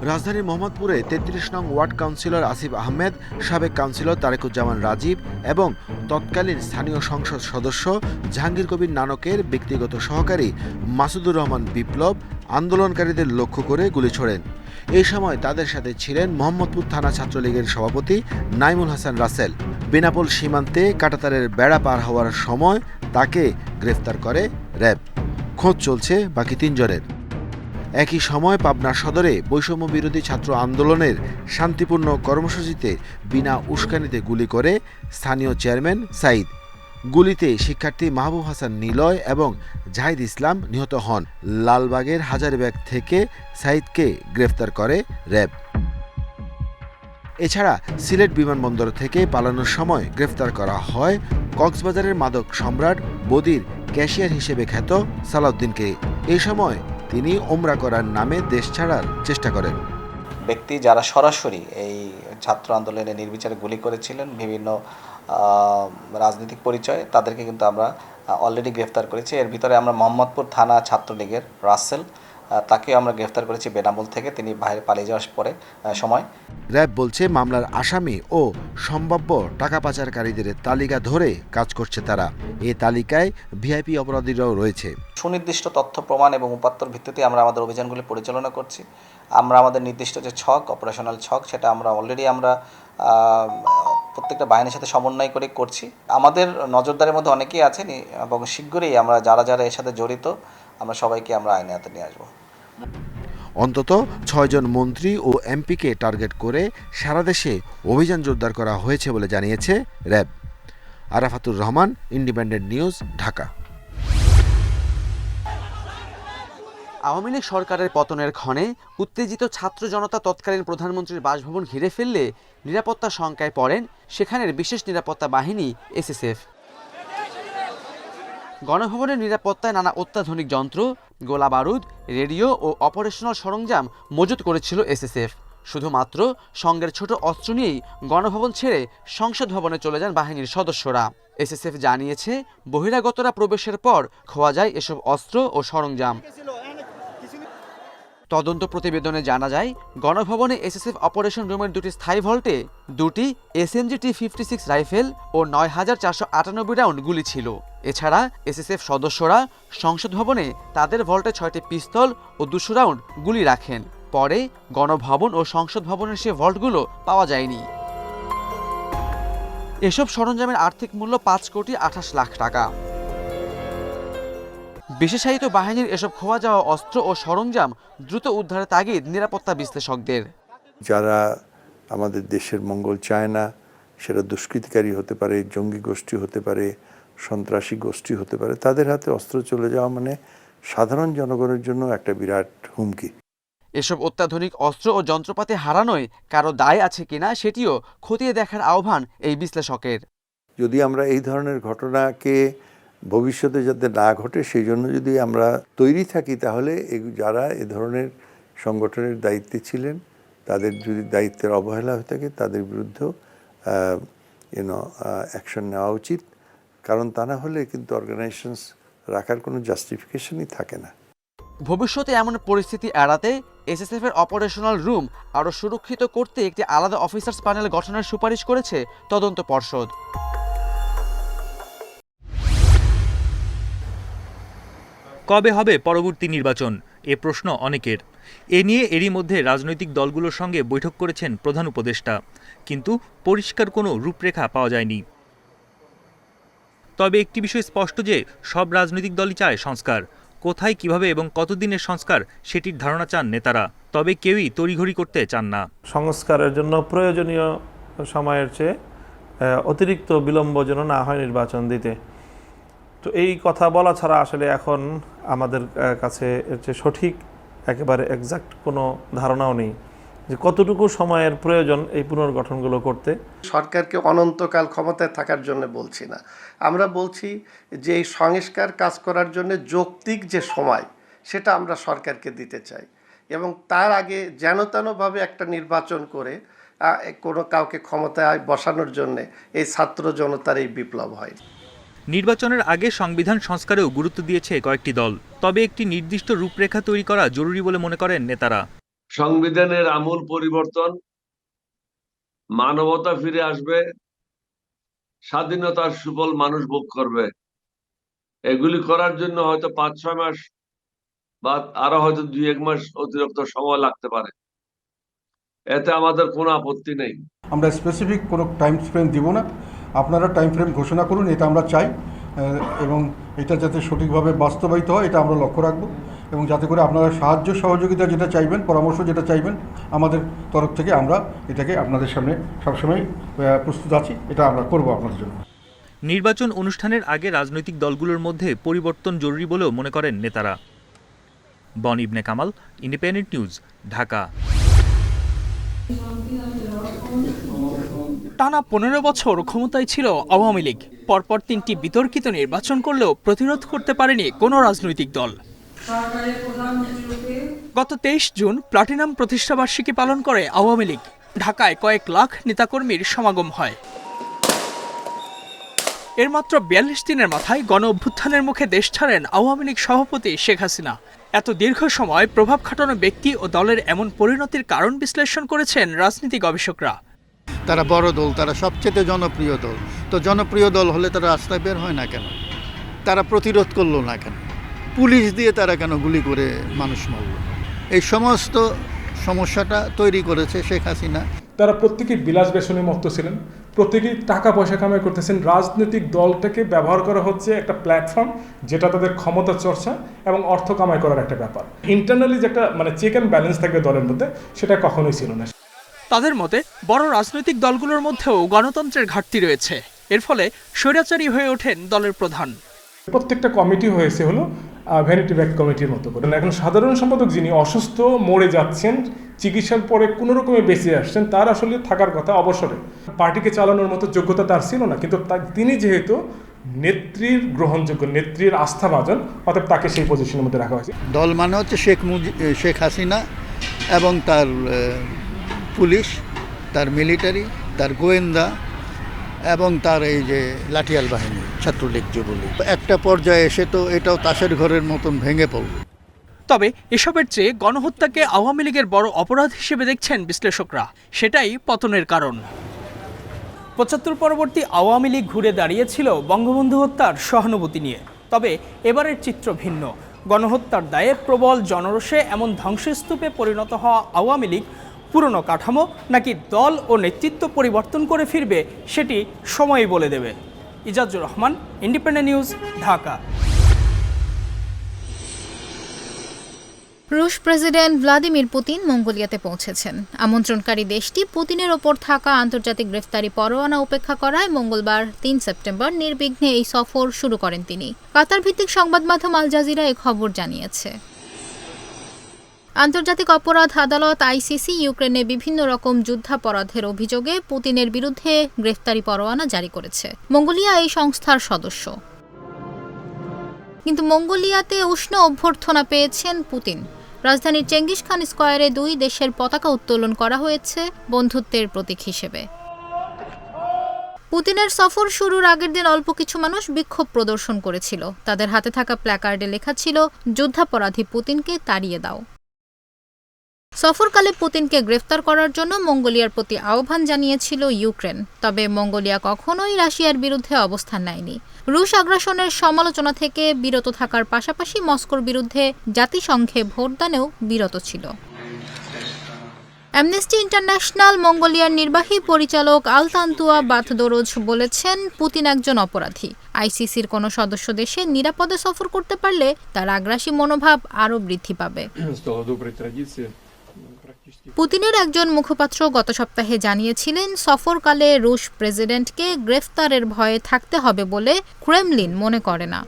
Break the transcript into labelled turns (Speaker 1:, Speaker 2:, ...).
Speaker 1: রাজধানীর মোহাম্মদপুরে ৩৩ নং ওয়ার্ড কাউন্সিলর আসিফ আহমেদ, সাবেক কাউন্সিলর তারেকুজ্জামান রাজীব এবং তৎকালীন স্থানীয় সংসদ সদস্য জাহাঙ্গীর কবির নানকের ব্যক্তিগত সহকারী মাসুদুর রহমান বিপ্লব আন্দোলনকারীদের লক্ষ্য করে গুলি ছোড়েন। এই সময় তাদের সাথে ছিলেন মোহাম্মদপুর থানা ছাত্রলীগের সভাপতি নাইমুল হাসান রাসেল। বেনাপোল সীমান্তে কাঁটাতারের বেড়া পার হওয়ার সময় তাকে গ্রেফতার করে র্যাব। খোঁজ চলছে বাকি ৩ জনের। একই সময় পাবনা সদরে বৈষম্য বিরোধী ছাত্র আন্দোলনের শান্তিপূর্ণ কর্মসূচিতে বিনা উস্কানিতে গুলি করে স্থানীয় চেয়ারম্যান সাঈদ। গুলিতে শিক্ষার্থী মাহবুব হাসান নিলয় এবং জাহিদ ইসলাম নিহত হন। লালবাগের হাজারীবাগ থেকে সাঈদকে গ্রেফতার করে র্যাব। এছাড়া সিলেট বিমানবন্দর থেকে পালানোর সময় গ্রেফতার করা হয় কক্সবাজারের মাদক সম্রাট বদির ক্যাশিয়ার হিসেবে খ্যাত সালাউদ্দিনকে। এই সময় তিনি ওমরা করার নামে দেশ ছাড়ার চেষ্টা করেন।
Speaker 2: ব্যক্তি যারা সরাসরি এই ছাত্র আন্দোলনে নির্বিচারে গুলি করেছিলেন, বিভিন্ন রাজনৈতিক পরিচয়, তাদেরকে কিন্তু আমরা অলরেডি গ্রেফতার করেছি। এর ভিতরে আমরা মোহাম্মদপুর থানা ছাত্রলীগের রাসেল, তাকে আমরা গ্রেফতার করেছি বেনাপোল থেকে, তিনি বাইরে পালিয়ে যাওয়ার পরে সময়।
Speaker 1: র্যাব বলছে মামলার আসামি ও সম্ভাব্য টাকা পাচারকারীদের তালিকা ধরে কাজ করছে তারা। এই তালিকায় ভিআইপি অপরাধীরাও রয়েছে।
Speaker 2: সুনির্দিষ্ট তথ্য প্রমাণ এবং উপাত্তর ভিত্তিতে আমরা আমাদের অভিযানগুলি পরিচালনা করছি। আমরা আমাদের নির্দিষ্ট যে ছক, অপারেশনাল ছক, সেটা আমরা অলরেডি প্রত্যেকটা বাহিনীর সাথে সমন্বয় করে করছি। আমাদের নজরদারির মধ্যে অনেকেই আছেন এবং শীঘ্রই আমরা যারা এর সাথে জড়িত আমরা সবাইকে আমরা আইনের হাতে নিয়ে আসবো।
Speaker 1: অন্তত ৬ জন মন্ত্রী ও এমপিকে টার্গেট করে সারা দেশে অভিযান জোরদার করা হয়েছে বলে জানিয়েছে RAB. Arafatur Rahman, independent news, Dhaka.
Speaker 3: Awami League সরকারের পতনের ক্ষণে উত্তেজিত ছাত্র জনতা তৎকালীন প্রধানমন্ত্রীর বাসভবন ঘিরে ফেললে নিরাপত্তা শঙ্কায় পড়েন সেখানের বিশেষ নিরাপত্তা বাহিনী এসএসএফ। গণভবনের নিরাপত্তায় নানা অত্যাধুনিক যন্ত্র, গোলা বারুদ, রেডিও ও অপারেশনাল সরঞ্জাম মজুত করেছিল এসএসএফ। শুধুমাত্র সঙ্গের ছোট অস্ত্র নিয়েই গণভবন ছেড়ে সংসদ ভবনে চলে যান বাহিনীর সদস্যরা। এসএসএফ জানিয়েছে, বহিরাগতরা প্রবেশের পর খোয়া যায় এসব অস্ত্র ও সরঞ্জাম। তদন্ত প্রতিবেদনে জানা যায়, গণভবনে এসএসএফ অপারেশন রুমের দুটি স্থায়ী ভল্টে 2টি SMG T56 রাইফেল ও ৯,৪৯৮ রাউন্ড গুলি ছিল। এছাড়া এসএসএফ সদস্যরা সংসদ ভবনে তাদের ভল্টে 6টি পিস্তল ও 200 রাউন্ড গুলি রাখেন। পরে গণভবন ও সংসদ ভবনের সে ভল্টগুলো পাওয়া যায়নি। এসব সরঞ্জামের আর্থিক মূল্য ৫,২৮ লাখ টাকা। বিশেষায়িত বাহিনীর এসব খোয়া যাওয়া অস্ত্র ও সরঞ্জাম দ্রুত উদ্ধারের তাগিদ নিরাপত্তা বিশ্লেষকদের।
Speaker 4: যারা আমাদের দেশের মঙ্গল চায় না, সেটা দুষ্কৃতিকারী হতে পারে, জঙ্গি গোষ্ঠী হতে পারে, সন্ত্রাসী গোষ্ঠী হতে পারে, তাদের হাতে অস্ত্র চলে যাওয়া মানে সাধারণ জনগণের জন্য একটা বিরাট হুমকি।
Speaker 3: এসব অত্যাধুনিক অস্ত্র ও যন্ত্রপাতি হারানোয় কারো দায় আছে কিনা সেটিও খতিয়ে দেখার আহ্বান এই বিশ্লেষকের।
Speaker 4: যদি আমরা এই ধরনের ঘটনাকে ভবিষ্যতে যাতে না ঘটে সেই জন্য যদি আমরা তৈরি থাকি, তাহলে যারা এ ধরনের সংগঠনের দায়িত্বে ছিলেন তাদের যদি দায়িত্বের অবহেলা হয়ে থাকে তাদের বিরুদ্ধেও অ্যাকশন নেওয়া উচিত। কারণ তা না হলে কিন্তু অর্গানাইজেশনস রাখার কোনো জাস্টিফিকেশনই থাকে না।
Speaker 3: ভবিষ্যতে এমন পরিস্থিতি এড়াতে এসএসএফ এর অপারেশনাল রুম আরও সুরক্ষিত করতে একটি আলাদা অফিসার্স প্যানেল গঠনের সুপারিশ করেছে তদন্ত পর্ষদ।
Speaker 5: কবে হবে পরবর্তী নির্বাচন, এ প্রশ্ন অনেকের। এ নিয়ে এরই মধ্যে রাজনৈতিক দলগুলোর সঙ্গে বৈঠক করেছেন প্রধান উপদেষ্টা, কিন্তু পরিষ্কার কোনো রূপরেখা পাওয়া যায়নি। তবে একটি বিষয় স্পষ্ট যে সব রাজনৈতিক দলই চায় সংস্কার। কোথায়, কিভাবে এবং কতদিনের সংস্কার সেটির ধারণা চান নেতারা, তবে কেউই তড়িঘড়ি করতে চান না।
Speaker 6: সংস্কারের জন্য প্রয়োজনীয় সময়ের চেয়ে অতিরিক্ত বিলম্ব যেন না হয় নির্বাচন দিতে। তো এই কথা বলা ছাড়া আসলে এখন আমাদের কাছে এর চেয়ে সঠিক একেবারে এক্সাক্ট কোনো ধারণাও নেই যে কতটুকু সময়ের প্রয়োজন এই পুনর্গঠনগুলো করতে।
Speaker 7: সরকারকে অনন্তকাল ক্ষমতায় থাকার জন্য বলছি না, আমরা বলছি যে এই সংস্কার কাজ করার জন্য যৌক্তিক যে সময় সেটা আমরা সরকারকে দিতে চাই, এবং তার আগে যেন তেনভাবে একটা নির্বাচন করে কোনো কাউকে ক্ষমতায় বসানোর জন্যে এই ছাত্র জনতার এই বিপ্লব হয়।
Speaker 5: নির্বাচনের আগে সংবিধান সংস্কারেও গুরুত্ব দিয়েছে কয়েকটি দল, তবে একটি নির্দিষ্ট রূপরেখা তৈরি করা জরুরি বলে মনে করেন নেতারা।
Speaker 8: সংবিধানের আমূল পরিবর্তন, মানবতা ফিরে আসবে, স্বাধীনতার সুফল মানুষ ভোগ করবে। এগুলি করার জন্য হয়তো 5-6 মাস বা আরো হয়তো 2-1 মাস অতিরিক্ত সময় লাগতে পারে, এতে আমাদের কোনো আপত্তি নেই।
Speaker 9: আমরা স্পেসিফিক কোনো টাইম ফ্রেম দিব না, আপনারা টাইম ফ্রেম ঘোষণা করুন, এটা আমরা চাই, এবং এটা যাতে সঠিকভাবে বাস্তবায়িত হয় এটা আমরা লক্ষ্য রাখবো, এবং যাতে করে আপনারা সাহায্য সহযোগিতা যেটা চাইবেন, পরামর্শ যেটা চাইবেন আমাদের তরফ থেকে আমরা এটাকে আপনাদের সামনে সবসময় প্রস্তুত আছি, এটা আমরা করব আপনাদের জন্য।
Speaker 5: নির্বাচন অনুষ্ঠানের আগে রাজনৈতিক দলগুলোর মধ্যে পরিবর্তন জরুরি বলেও মনে করেন নেতারা। বন ইবনে কামাল, ইন্ডিপেন্ডেন্ট নিউজ, ঢাকা।
Speaker 10: টানা 15 বছর ক্ষমতায় ছিল আওয়ামী লীগ। পরপর 3টি বিতর্কিত নির্বাচন করলেও প্রতিরোধ করতে পারেনি কোনো রাজনৈতিক দল। গত 23 জুন প্লাটিনাম প্রতিষ্ঠাবার্ষিকী পালন করে আওয়ামী লীগ। ঢাকায় কয়েক লাখ নেতাকর্মীর সমাগম হয়। এর মাত্র 42 দিনের মাথায় গণ অভ্যুত্থানের মুখে দেশ ছাড়েন আওয়ামী লীগ সভাপতি শেখ হাসিনা। এত দীর্ঘ সময় প্রভাব খাটানো ব্যক্তি ও দলের এমন পরিণতির কারণ বিশ্লেষণ করেছেন রাজনীতি গবেষকরা।
Speaker 11: তারা বড় দল, তারা সবচেয়ে জনপ্রিয় দল, তো জনপ্রিয় দল হলে তারা রাস্তায় বের হয় না কেন? তারা প্রতিরোধ করলো না কেন? পুলিশ দিয়ে তারা কেন গুলি করে মানুষ মারল? এই সমস্ত সমস্যাটা তৈরি করেছে শেখ হাসিনা।
Speaker 12: তারা প্রত্যেকেই বিলাস বেসনে মত্ত ছিলেন, প্রত্যেকেই টাকা পয়সা কামাই করতেছেন। রাজনৈতিক দলটাকে ব্যবহার করা হচ্ছে একটা প্ল্যাটফর্ম, যেটা তাদের ক্ষমতা চর্চা এবং অর্থ কামাই করার একটা ব্যাপার। ইন্টারনালি যে একটা চেক অ্যান্ড ব্যালেন্স থাকবে দলের মধ্যে, সেটা কখনোই ছিল না।
Speaker 10: তাদের মতে বড় রাজনৈতিক দলগুলোর মধ্যেও গণতন্ত্রের ঘাটতি রয়েছে। এর ফলে স্বৈরাচারী হয়ে ওঠেন দলের প্রধান।
Speaker 12: প্রত্যেকটা কমিটি হয়েছে হলো ভ্যানিটি ব্যাগ কমিটির মতো করে। এখন সাধারণ সম্পাদক যিনি অসুস্থ মরে যাচ্ছেন, চিকিৎসার পরে কোনো রকমে বেঁচে আসছেন, তার আসলে থাকার কথা অবসরে। পার্টিকে চালানোর মতো যোগ্যতা তার ছিল না, কিন্তু তিনি যেহেতু নেত্রীর গ্রহণযোগ্য, নেত্রীর আস্থাভাজন, অতএব তাকে সেই পজিশনের মধ্যে রাখা হয়েছে।
Speaker 11: দল মানে হচ্ছে শেখ হাসিনা এবং তার পুলিশ, তার মিলিটারি, তার গোয়েন্দা এবং তার এই যে লাঠিয়াল বাহিনী, ছাত্রলীগ যুবলীগ। একটা পর্যায়ে এসে তো এটাও তাসের ঘরের মতন ভেঙে পড়ল।
Speaker 10: তবে এসবের চেয়ে গণহত্যাকে আওয়ামী লীগের বড় অপরাধ হিসেবে দেখছেন বিশ্লেষকরা। সেটাই পতনের কারণ। 75 পরবর্তী আওয়ামী লীগ ঘুরে দাঁড়িয়েছিল বঙ্গবন্ধু হত্যার সহানুভূতি নিয়ে। তবে এবারের চিত্র ভিন্ন। গণহত্যার দায়ে প্রবল জনরোষে এমন ধ্বংসস্তূপে পরিণত হওয়া আওয়ামী লীগ পুরনো কাঠামো নাকি দল ও নেতৃত্ব পরিবর্তন করে ফিরবে, সেটি সময়ই বলে দেবে। Ijazur Rahman, independent news, Dhaka.
Speaker 13: রুশ প্রেসিডেন্ট ভ্লাদিমির পুতিন মঙ্গোলিয়াতে পৌঁছেছেন। আমন্ত্রণকারী দেশটি পুতিনের ওপর থাকা আন্তর্জাতিক গ্রেফতারি পরোয়ানা উপেক্ষা করায় মঙ্গলবার 3 সেপ্টেম্বর নির্বিঘ্নে এই সফর শুরু করেন তিনি। কাতার ভিত্তিক সংবাদ মাধ্যম আল জাজিরা এই খবর জানিয়েছে। আন্তর্জাতিক অপরাধ আদালত আইসিসি ইউক্রেনে বিভিন্ন রকম যুদ্ধাপরাধের অভিযোগে পুতিনের বিরুদ্ধে গ্রেফতারি পরোয়ানা জারি করেছে। মঙ্গোলিয়া এই সংস্থার সদস্য। কিন্তু মঙ্গোলিয়াতে উষ্ণ অভ্যর্থনা পেয়েছেন পুতিন। রাজধানীর চেঙ্গিস খান স্কয়ারে 2 দেশের পতাকা উত্তোলন করা হয়েছে বন্ধুত্বের প্রতীক হিসেবে। পুতিনের সফর শুরুর আগের দিন অল্প কিছু মানুষ বিক্ষোভ প্রদর্শন করেছিল। তাদের হাতে থাকা প্ল্যাকার্ডে লেখা ছিল, যুদ্ধাপরাধী পুতিনকে তাড়িয়ে দাও। সফরকালে পুতিনকে গ্রেফতার করার জন্য মঙ্গোলিয়ার প্রতি আহ্বান জানিয়েছিল ইউক্রেন। তবে মঙ্গোলিয়া কখনোই রাশিয়ার বিরুদ্ধে অবস্থান নেয়নি। রুশ আগ্রাসনের সমালোচনা থেকে বিরত থাকার পাশাপাশি মস্কোর বিরুদ্ধে জাতিসংঘে ভোটদানেও বিরত ছিল। অ্যামনেস্টি ইন্টারন্যাশনাল মঙ্গোলিয়ার নির্বাহী পরিচালক আলতান্তুয়া বাথদোরোজ বলেছেন, পুতিন একজন অপরাধী। আইসিসির কোনো সদস্য দেশে নিরাপদে সফর করতে পারলে তার আগ্রাসী মনোভাব আরও বৃদ্ধি পাবে। পুতিনের একজন মুখপাত্র গত সপ্তাহে জানিয়েছিলেন, সফরকালে রুশ প্রেসিডেন্টকে গ্রেফতারের ভয়ে থাকতে হবে বলে ক্রেমলিন মনে করে না।